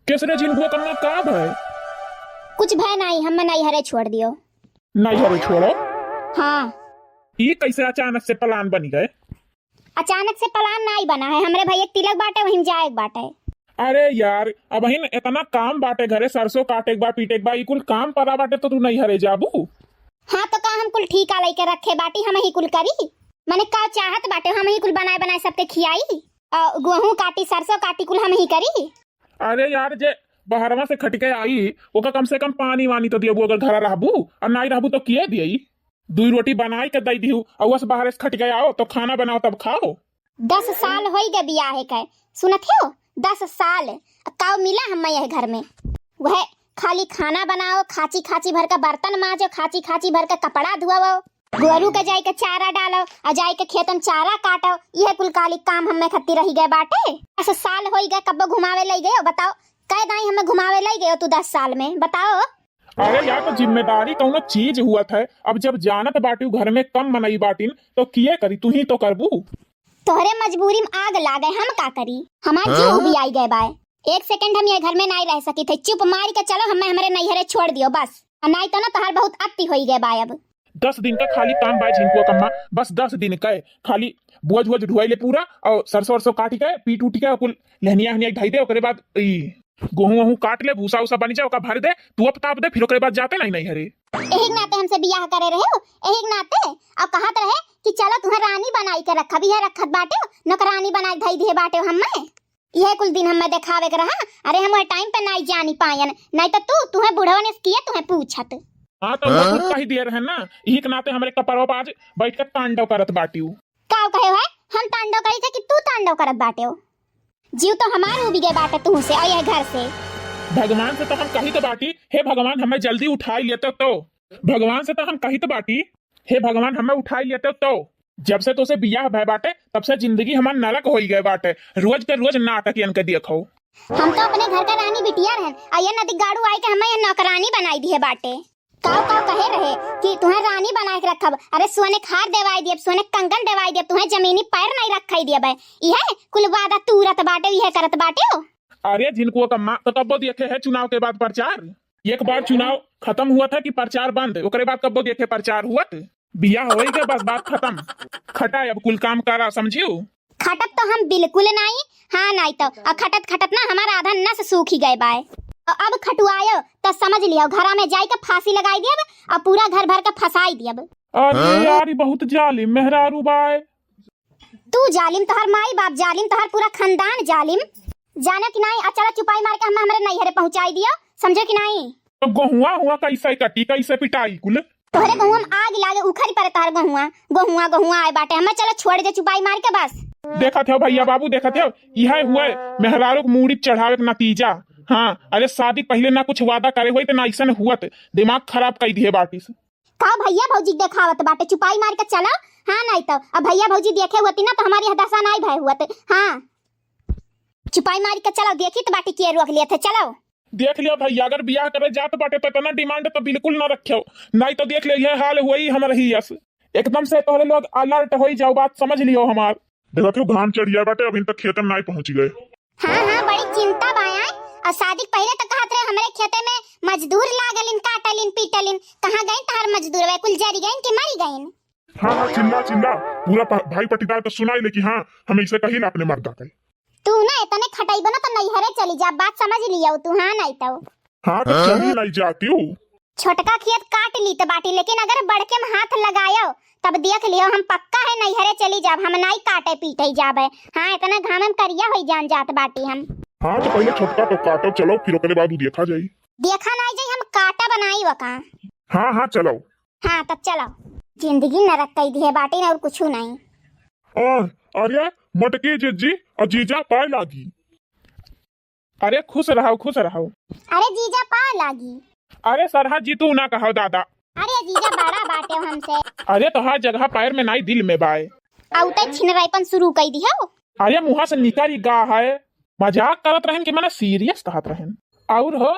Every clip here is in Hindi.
केसरे जिनको करना का भय? कुछ भय नहीं, हम नहीं हरे छोड़ दियो। नहीं हरे छोड़ो। हाँ। ये कैसे अचानक से प्लान बनी गए? अचानक से प्लान नहीं बना है, हमरे भैया तिलक बाटे वहीं जाए बाटे। अरे यार अब हिन इतना काम बाटे घरे, सरसों काटे के बा पीटे के बा, कुल काम पड़ा बाटे तो तू नहीं हरे जाबू। हाँ तो का हम कुल ठीका लेके रखे बाटी, हम ही कुल करी। मैंने का चाहत बाटे हम ही कुल बनाए बनाए सबके खियाई। गेहूं काटी सरसों काटी कुल हम ही करी। अरे यार जे बहरवा से खटके आई ओका कम से कम पानी वानी तो दियो, अगर घर रहबू और नहीं रहबू तो किए दियई। 2 रोटी बनाई के दई दिहू और वस बाहर से खटके आओ तो खाना बनाओ तब खाओ। 10 साल हो गए बियाह के, सुनत हो 10 साल काव मिला हम ये घर में। वह खाली खाना बनाओ, खाची खाची भर का बर्तन मांजो, खाची खाची भर का कपड़ा धुआओ, गोरू के जाई के चारा डालो और जाई के खेतन चारा काटो। यह कुल काली काम हमें खत्ती रही गए बाटे। 10 साल हो गए, कब घुमावे ले गए बताओ? कह दाई हमें घुमावे ले गए तू 10 साल में, बताओ। अरे यार तो जिम्मेदारी कौनो चीज हुआ था, अब जब जानत बाटी घर में कम मनई बाटिन तो किए करी, तू ही तो करबू। तोहरे मजबूरी में आग लागे, हम का करी? हमार जीव भी आई गए बाय। 1 सेकंड हम ये घर में नहीं रह सकी थे, चुप मार के चलो हमें हमारे नैहरे छोड़ दियो बस। नहीं तो ना तोहर बहुत अति हो गए बाय। अब 10 दिन का खाली काम बाय झिनको कम्मा, बस 10 दिन का खाली बोझ बोझ ढुआई ले पूरा और सरसों सरसों काटी के पीट उठ के कुल लहनिया हनिया ढाई दे, ओकरे बाद गेहूं वहूं काट ले, भूसा उसा बन जाए ओका भर दे, तू अब ताप दे, फिर ओकरे बाद जाते नहीं हरे। एही नाते हमसे बियाह करे रहे हो, एही नाते अब कहत रहे कि चलो तुम्हें रानी बनाई के रखा भी है, रखत बाटे नौकरानी बनाई धई दिए बाटे हमें। यह कुल दिन हमें दिखावे के रहा। अरे हम टाइम पे नहीं जानी पायन, नहीं तो तू तुम्हें बुढ़वा ने किए तुम्हें पूछत। हाँ तो खुद का ही देर है ना, यही के नाते हमारे कपड़ों पर आज बैठ कर तांडव करत बाटी हूँ। का कहे है हम तांडव करी थे कि तू तांडव करत बाटे हो? जीव तो हमार उबी गए बाटे तू से और यह घर से। भगवान से तो हम कही तो बाटी, हे भगवान हमें जल्दी उठाई लेते तो। भगवान से तो हम कही तो बाटी, हे भगवान हमें उठाई लेते तो। जब से तो से बियाह भय बाटे तब से जिंदगी हमार नरक हो गए बाटे, रोज के रोज नाटक के देखो। हम तो अपने घर का रानी बिटिया रहन, अये नदी गाड़ू आई के हमें यह नौकरानी बनाई दी है बाटे। काव काव कहे रहे कि तुम्हें रानी बना के रखब। अरे सोने खार देवाई दिए, सोने कंगन देवाई दिए, तुम्हें जमीनी पैर नहीं रखाई दिए बे। यह कुल वादा तूरत बाटे, यह करत बाटे हो। अरे जिनको का मां तो कब देखे है चुनाव के बाद प्रचार? एक बार चुनाव खत्म हुआ था कि प्रचार बंद, ओकरे बाद कब देखे प्रचार हुआ? बियाह हो गए बस बात खत्म। खटा अब कुल काम करा, समझियो? खटत तो हम बिल्कुल नहीं। हाँ नहीं तो खटत खटत ना हमारा आधा नस सूख ही गए बाय। अब खटुआयो तो समझ लियो घरा में जाई के फांसी लगाई दियब और पूरा घर भर के फसाई दियब। अरे यार बहुत जालिम मेहरारू बाय। तू जालिम, तोहर माई बाप जालिम, तोहर पूरा खानदान जालिम। जाने कि नहीं? चला चुपाई मार के हम हमारे नैहरे पहुंचाई दियो, समझे कि नहीं? तो गहुआ हुआ कैसे कटी, कैसे पिटाई कुल? तोहरे गहुआ में आग लागे उखड़ पड़े तोहर गहुआ। गहुआ गहुआ आए बाटे, हमें चलो छोड़ दे चुपाई मार के बस। देखा थे भैया बाबू, देखा थे यह हुआ मेहरारू को मूड़ी चढ़ावे का नतीजा। हाँ अरे शादी पहले ना कुछ वादा करे हुए तो ना ऐसा हुआ, दिमाग खराब कर दिए बाटी से। का भैया भौजी देखावत बाटे, चुपाई मार के चलो। हाँ नहीं तो अब भैया भौजी देखे हुआ ना तो हमारी दशा नहीं भय हुआ। हाँ चुपाई मार के चलो, देखी तो बाटी के रोक लिए थे, चलो। देख लियो भैया अगर बियाह करे जात बाटे तो इतना डिमांड तो बिल्कुल ना रखियो, नहीं तो देख ले यह हाल हुई हम रही यस एकदम से तोहरे लोग अलर्ट हो जाओ, बात समझ लियो हमार। देखा थे घाम चढ़ गया बाटे, अभी तक खेत में नहीं पहुंच गए। हाँ हाँ बड़ी चिंता बाया। और शादी पहले तो कहत रहे हमारे खेते में मजदूर लागलिन, काटलिन पीटलिन, कहाँ गए तार मजदूर? वे कुल जरी गए कि मरी गए? हाँ हाँ चिल्ला चिल्ला पूरा भाई पटीदार तो सुनाई ले कि हाँ हम इसे कही ना अपने मर्दा का। तू ना इतने खटाई बना तो नैहरे चली जा, बात समझ लिया तू। हाँ नहीं तो हाँ तो चली नहीं जाती हूँ। छोटका खेत काट ली तो बाटी, लेकिन अगर बड़के में हाथ लगायो तब देख लियो हम पक्का है नैहरे चली जाब, हम नहीं काटे पीटे जाबे। हाँ इतना घाम में करिया हो जान जात बाटी हम। हाँ तो पहले छोटका तो काटो, चलो फिर ओकरे बाद देखा जाई। देखा नहीं जाई, हम काटा बनाई वका। हाँ हाँ चलो। हाँ तब चलो। जिंदगी नरक कई दी है बाटी ने और कुछ नहीं। अरे मटकी जीजी और जीजा पाए लागी। अरे खुश रहो खुश रहो। अरे जीजा पाए लागी। अरे सरहा जी तू ना कहो दादा। अरे जीजा बड़ा बाटे हो हमसे। अरे तो हर जगह पैर में नहीं दिल में बाय। आउते छिनराईपन शुरू कर दी हो। अरे मुहा से निकली गा है, मजाक करत रहन कि मैंने सीरियस कहत रहन। और हो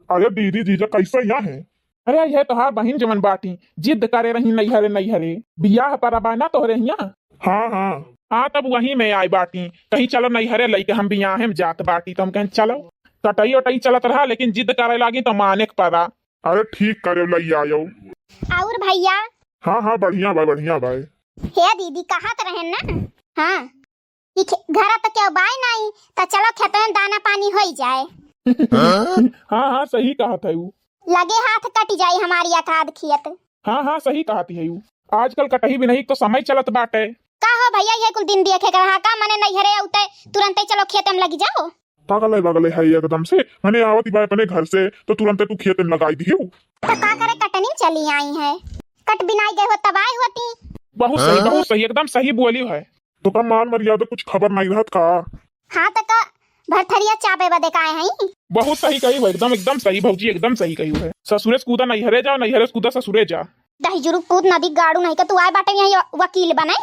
अरे दीदी जीजा कैसे यहाँ है? अरे यह तोहार बहन जमन बाटी जिद करे रही नैहरे नैहरे बियाह पर अबाना तोहरे यहाँ। हाँ हाँ तब वही में आई बाटी, कहीं चलो नैहरे लई के हम बियाह में जात बाटी, तो हम कहें चलो। कटई वटई चलत रहा, लेकिन जिद करे लागी तो माने के पड़ा। अरे ठीक करे लई आयो। और भैया? हाँ हाँ बढ़िया भाई। हे दीदी कहाँ तो रहें ना? हाँ घर तो क्या बाय नहीं, तो चलो खेत में दाना पानी हो ही जाए। हाँ हाँ सही कहा था यू। लगे हाथ कट जाए हमारी अखाद खेत। हाँ सही कहा थी यू। आजकल कटही भी नहीं तो समय चलत बाटे। का हो भैया ये कुल दिन देखे कर का मने नहीं हरे उते तुरंत ही चलो खेत में लगी जाओ। पागल है एकदम से। मैंने आवती बाय अपने घर से तो तुरंत तू खेत में लगाई दी। तो का करे कटनी चली आई है, कट बिनाई गए हो तबाही होती। बहुत सही एकदम सही बोली है। तो का मान मर्यादा कुछ खबर नहीं रहत का? हाँ तो का भरथरिया चापे बदे काए हैं। बहुत सही कही हो, एकदम सही भौजी, एकदम सही कही है। ससुरे से कूदा नहीं हरे जा, नहीं हरे से कूदा ससुरे जा। दही जुरुक कूद नदी गाड़ू नहीं का तू आए बाटे यही वकील बने।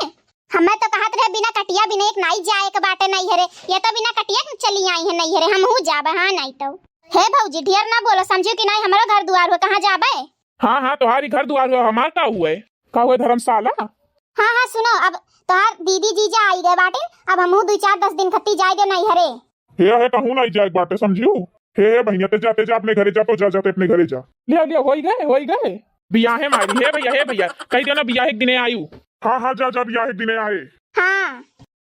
हमें तो कहत रहे बिना कटिया बिना एक नहीं जाए के बाटे नहीं हरे, ये तो बिना कटिया के चली आई है नहीं हरे। हम हूँ जाबे हाँ नहीं तो। हे भौजी ढेर ना बोलो, समझो कि नहीं हमारा घर दुआर हो, कहाँ जाबे? हाँ तुम्हारी घर दुआर हुआ, हमार का हुआ है? का हुआ धर्मशाला? हाँ सुनो, अब तोहार दीदी जीजा आई गए बाटे, अब हम 2-4-10 दिन खत्ती जाए दे नहीं हरे। हे कहूँ नहीं जाए बाटे समझियो। हे भैया ते जाते जा अपने घरे जा, तो जा जाते अपने घरे जा। लिया हो गए बियाहे मारी। हे भैया कही दो ना बियाह एक दिन आयु। हाँ जा बियाह एक दिन आए। हाँ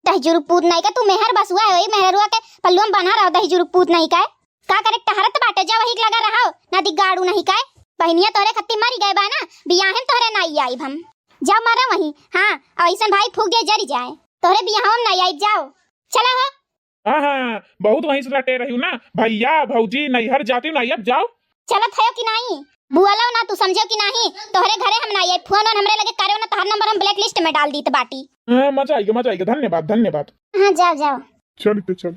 दही जुरुक पूत नहीं का तू मेहर बसुआ है, मेहरुआ के पल्लू में बना रहो। दही जुरुक पूत नहीं का का करे टहरत बाटे जा वही लगा रहो, नदी गाड़ू नहीं का। बहनिया तोरे खत्ती मरी गए बा ना, बियाहे तोरे नहीं आई हम जाओ मारा वही। हाँ ऐसा भाई फूक गए जरी जाए तोरे बियाह में नहीं आई, जाओ चला हो। हाँ बहुत वहीं से रटे रही हूँ ना भैया भौजी, नैहर जाती हूँ नहीं, अब जाओ। चलत है कि नहीं बुआला ना, तू समझो कि नहीं तोहरे घरे हम नहीं आई। फोन हमरे लगे करे ना, तोहर नंबर हम ब्लैक लिस्ट में डाल दी बाटी। मजा आएगा, धन्यवाद। हाँ जाओ चल।